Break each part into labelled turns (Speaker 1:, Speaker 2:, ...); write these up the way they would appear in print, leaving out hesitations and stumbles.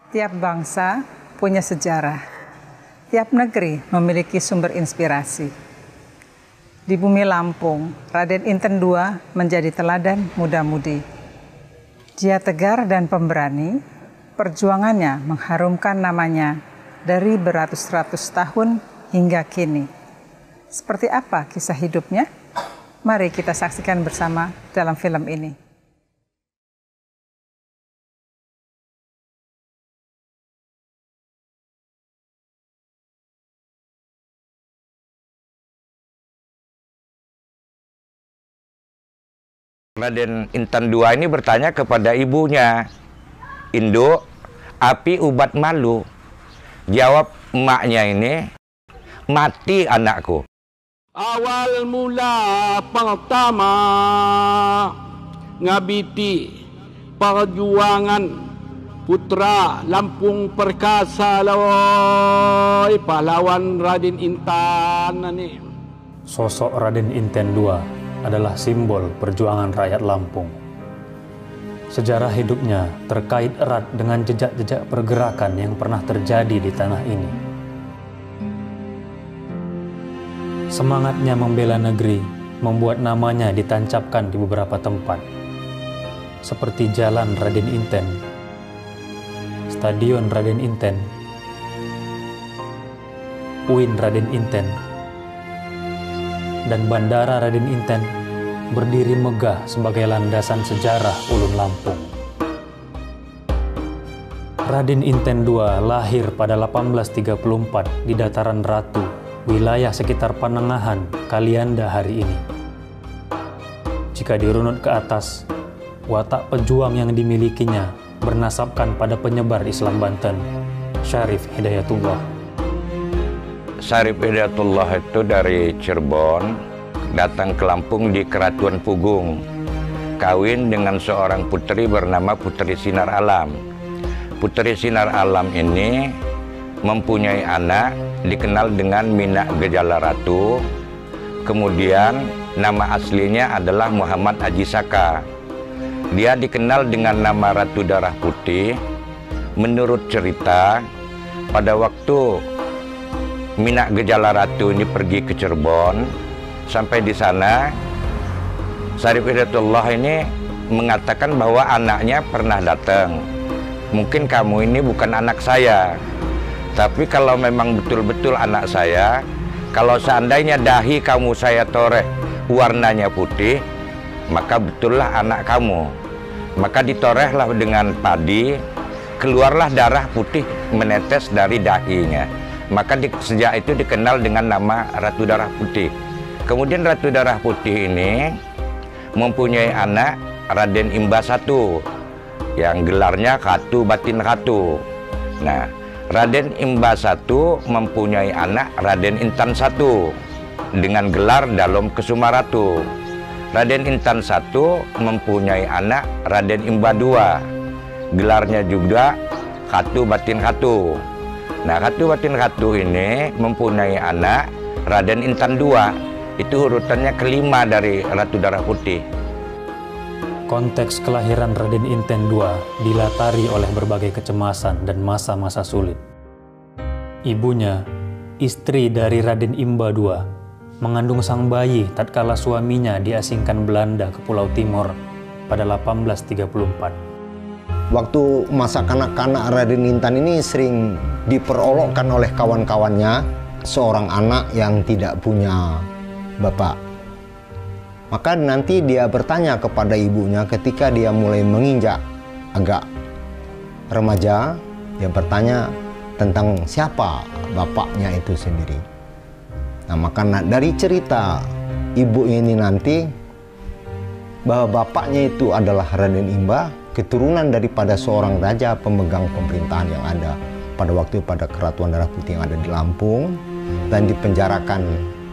Speaker 1: Tiap bangsa punya sejarah. Tiap negeri memiliki sumber inspirasi. Di bumi Lampung, Raden Inten II menjadi teladan muda-mudi. Dia tegar dan pemberani, perjuangannya mengharumkan namanya dari beratus-ratus tahun hingga kini. Seperti apa kisah hidupnya? Mari kita saksikan bersama dalam film ini.
Speaker 2: Raden Inten II ini bertanya kepada ibunya, "Induk, api ubat malu?" Jawab emaknya ini, "Mati anakku."
Speaker 3: Awal mula pertama ngabiti perjuangan putra Lampung Perkasa lawai pahlawan Raden Inten ini.
Speaker 4: Sosok Raden Inten II adalah simbol perjuangan rakyat Lampung. Sejarah hidupnya terkait erat dengan jejak-jejak pergerakan yang pernah terjadi di tanah ini. Semangatnya membela negeri membuat namanya ditancapkan di beberapa tempat, seperti Jalan Raden Inten, Stadion Raden Inten, UIN Raden Inten, dan Bandara Raden Inten berdiri megah sebagai landasan sejarah ulun Lampung. Raden Inten II lahir pada 1834 di Dataran Ratu, wilayah sekitar Panengahan, Kalianda hari ini. Jika dirunut ke atas, watak pejuang yang dimilikinya bernasabkan pada penyebar Islam Banten, Syarif Hidayatullah.
Speaker 2: Syarif Hidayatullah itu dari Cirebon, datang ke Lampung di Keratuan Pugung, kawin dengan seorang putri bernama Putri Sinar Alam. Putri Sinar Alam ini mempunyai anak dikenal dengan Minak Gejala Ratu. Kemudian nama aslinya adalah Muhammad Haji Saka. Dia dikenal dengan nama Ratu Darah Putih. Menurut cerita, pada waktu Minak Gejala Ratu ini pergi ke Cirebon, sampai di sana Syarif Hidayatullah ini mengatakan bahwa anaknya pernah datang. "Mungkin kamu ini bukan anak saya, tapi kalau memang betul-betul anak saya, kalau seandainya dahi kamu saya toreh warnanya putih, maka betullah anak kamu." Maka ditorehlah dengan padi, keluarlah darah putih menetes dari dahinya. Maka sejak itu dikenal dengan nama Ratu Darah Putih. Kemudian Ratu Darah Putih ini mempunyai anak Raden Imba I, yang gelarnya Khatu Batin Khatu. Nah, Raden Imba I mempunyai anak Raden Inten I dengan gelar Dalom Kesumaratu. Raden Inten I mempunyai anak Raden Imba II, gelarnya juga Khatu Batin Khatu. Nah, Khatu Batin Khatu ini mempunyai anak Raden Inten II. Itu urutannya kelima dari Ratu Darah Putih.
Speaker 4: Konteks kelahiran Raden Inten II dilatari oleh berbagai kecemasan dan masa-masa sulit. Ibunya, istri dari Raden Imba II, mengandung sang bayi tatkala suaminya diasingkan Belanda ke Pulau Timor pada 1834.
Speaker 5: Waktu masa kanak-kanak Raden Inten ini sering diperolokkan oleh kawan-kawannya, seorang anak yang tidak punya bapak. Maka nanti dia bertanya kepada ibunya ketika dia mulai menginjak agak remaja, dia bertanya tentang siapa bapaknya itu sendiri. Nah, maka dari cerita ibu ini nanti bahwa bapaknya itu adalah Raden Imba, keturunan daripada seorang raja pemegang pemerintahan yang ada pada waktu pada Keratuan Darah Putih yang ada di Lampung, dan dipenjarakan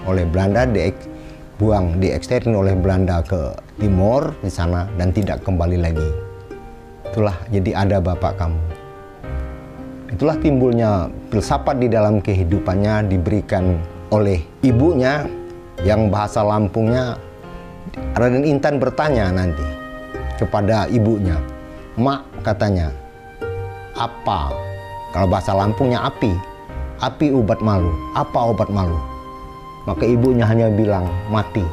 Speaker 5: oleh Belanda, diekstermin oleh Belanda ke Timor di sana dan tidak kembali lagi. Itulah jadi ada bapak kamu. Itulah timbulnya filsafat di dalam kehidupannya diberikan oleh ibunya yang bahasa Lampungnya. Raden Inten bertanya nanti kepada ibunya, "Mak," katanya, apa? Kalau bahasa Lampungnya api. Api obat malu. Apa obat malu? Maka ibunya hanya bilang mati.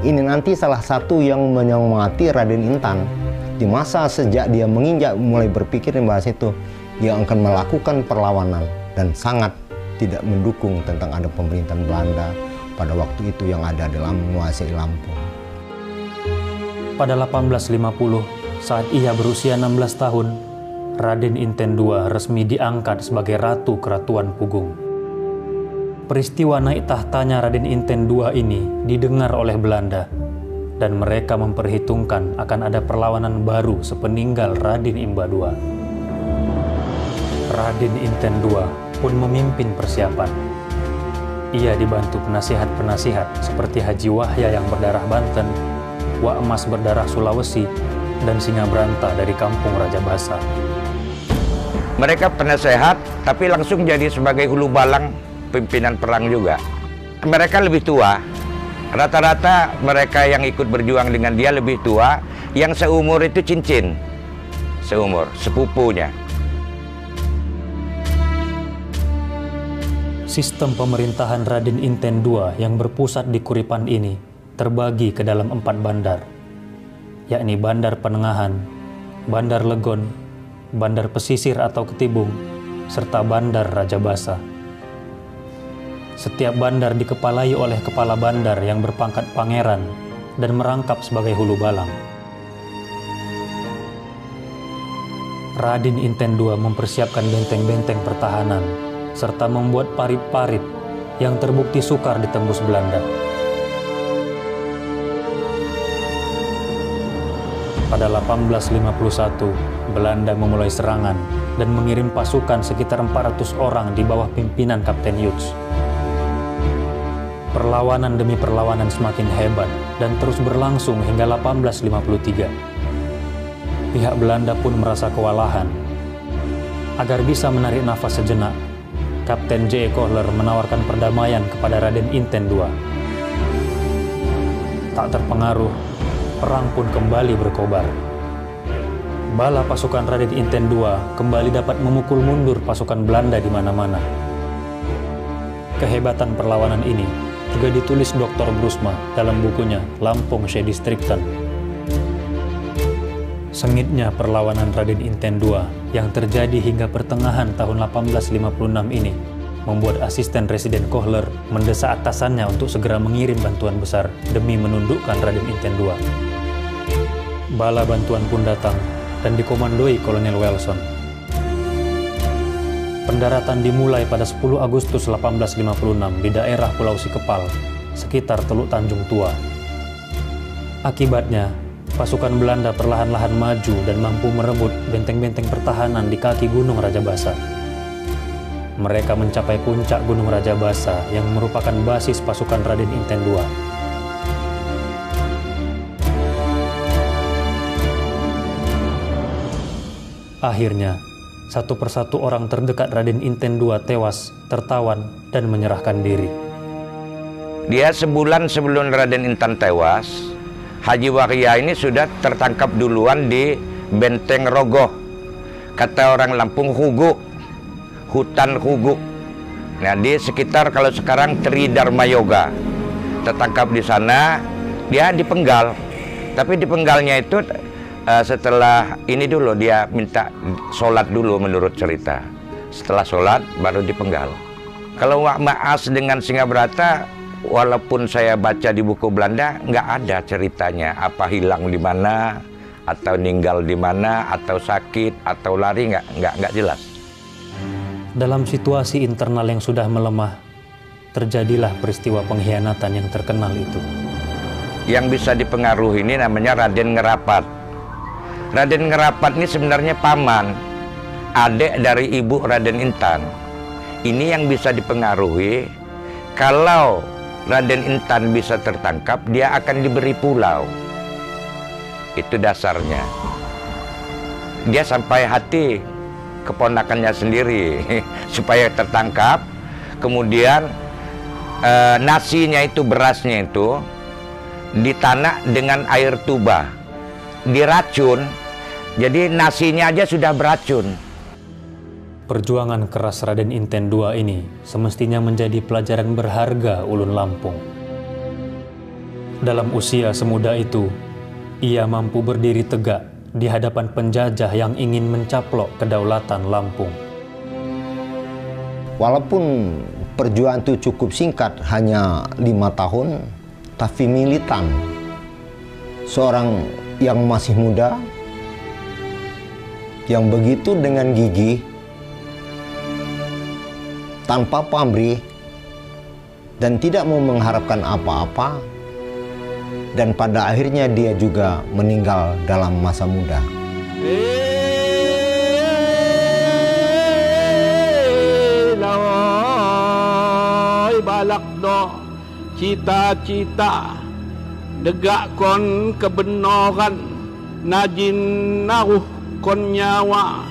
Speaker 5: Ini nanti salah satu yang menyemangati Raden Intan. Di masa sejak dia menginjak mulai berpikir membahas itu, dia akan melakukan perlawanan dan sangat tidak mendukung tentang ada pemerintahan Belanda pada waktu itu yang ada dalam menguasai Lampung.
Speaker 4: Pada 1850, saat ia berusia 16 tahun, Raden Inten II resmi diangkat sebagai Ratu Keratuan Pugung. Peristiwa naik tahtanya Raden Inten II ini didengar oleh Belanda, dan mereka memperhitungkan akan ada perlawanan baru sepeninggal Raden Imba II. Raden Inten II pun memimpin persiapan. Ia dibantu penasihat-penasihat seperti Haji Wahya yang berdarah Banten, Wak Emas berdarah Sulawesi, dan Singabranta dari kampung Raja Basa.
Speaker 2: Mereka penasehat, tapi langsung jadi sebagai hulu balang pimpinan perang juga. Mereka lebih tua. Rata-rata mereka yang ikut berjuang dengan dia lebih tua. Yang seumur itu cincin. Seumur, sepupunya.
Speaker 4: Sistem pemerintahan Raden Inten II yang berpusat di Kuripan ini terbagi ke dalam 4 bandar, yakni Bandar Penengahan, Bandar Legon, Bandar Pesisir atau Ketibung, serta Bandar Raja Basa. Setiap bandar dikepalai oleh kepala bandar yang berpangkat pangeran dan merangkap sebagai hulu balang. Raden Inten II mempersiapkan benteng-benteng pertahanan serta membuat parit-parit yang terbukti sukar ditembus Belanda. Pada 1851, Belanda memulai serangan dan mengirim pasukan sekitar 400 orang di bawah pimpinan Kapten Hughes. Perlawanan demi perlawanan semakin hebat dan terus berlangsung hingga 1853. Pihak Belanda pun merasa kewalahan. Agar bisa menarik nafas sejenak, Kapten J. Kohler menawarkan perdamaian kepada Raden Inten II. Tak terpengaruh, perang pun kembali berkobar. Bala pasukan Raden Inten II kembali dapat memukul mundur pasukan Belanda di mana-mana. Kehebatan perlawanan ini juga ditulis Dr. Brusma dalam bukunya Lampung Sedistrikten. Sengitnya perlawanan Raden Inten II yang terjadi hingga pertengahan tahun 1856 ini membuat asisten Residen Kohler mendesak atasannya untuk segera mengirim bantuan besar demi menundukkan Raden Inten II. Bala bantuan pun datang dan dikomandoi Kolonel Wilson. Pendaratan dimulai pada 10 Agustus 1856 di daerah Pulau Sikepal, sekitar Teluk Tanjung Tua. Akibatnya, pasukan Belanda perlahan-lahan maju dan mampu merebut benteng-benteng pertahanan di kaki Gunung Raja Basa. Mereka mencapai puncak Gunung Raja Basa yang merupakan basis pasukan Raden Inten II. Akhirnya, satu persatu orang terdekat Raden Inten II tewas, tertawan, dan menyerahkan diri.
Speaker 2: Dia sebulan sebelum Raden Intan tewas, Haji Wahya ini sudah tertangkap duluan di Benteng Rogoh. Kata orang Lampung, Hugu. Hutan Hugu. Nah, di sekitar kalau sekarang Tridharma Yoga. Tertangkap di sana, dia dipenggal. Tapi dipenggalnya itu setelah ini dulu dia minta sholat dulu menurut cerita. Setelah sholat baru dipenggal. Kalau Wak Maas dengan Singabrata, walaupun saya baca di buku Belanda nggak ada ceritanya apa hilang di mana atau meninggal di mana atau sakit atau lari, nggak jelas.
Speaker 4: Dalam situasi internal yang sudah melemah, terjadilah peristiwa pengkhianatan yang terkenal itu.
Speaker 2: Yang bisa dipengaruhi ini namanya Raden Ngerapat. Raden Ngerapat ini sebenarnya paman, adik dari ibu Raden Intan. Ini yang bisa dipengaruhi. Kalau Raden Intan bisa tertangkap, dia akan diberi pulau. Itu dasarnya. Dia sampai hati keponakannya sendiri supaya tertangkap. Kemudian nasinya itu, berasnya itu ditanak dengan air tuba, diracun. Jadi nasinya aja sudah beracun.
Speaker 4: Perjuangan keras Raden Inten II ini semestinya menjadi pelajaran berharga ulun Lampung. Dalam usia semuda itu, ia mampu berdiri tegak di hadapan penjajah yang ingin mencaplok kedaulatan Lampung.
Speaker 5: Walaupun perjuangan itu cukup singkat, hanya 5 tahun, tapi militan. Seorang yang masih muda, yang begitu dengan gigih, tanpa pamrih, dan tidak mau mengharapkan apa-apa, dan pada akhirnya dia juga meninggal dalam masa muda.
Speaker 3: Balak do cita-cita degak kon kebenaran najin naruh kon nyawa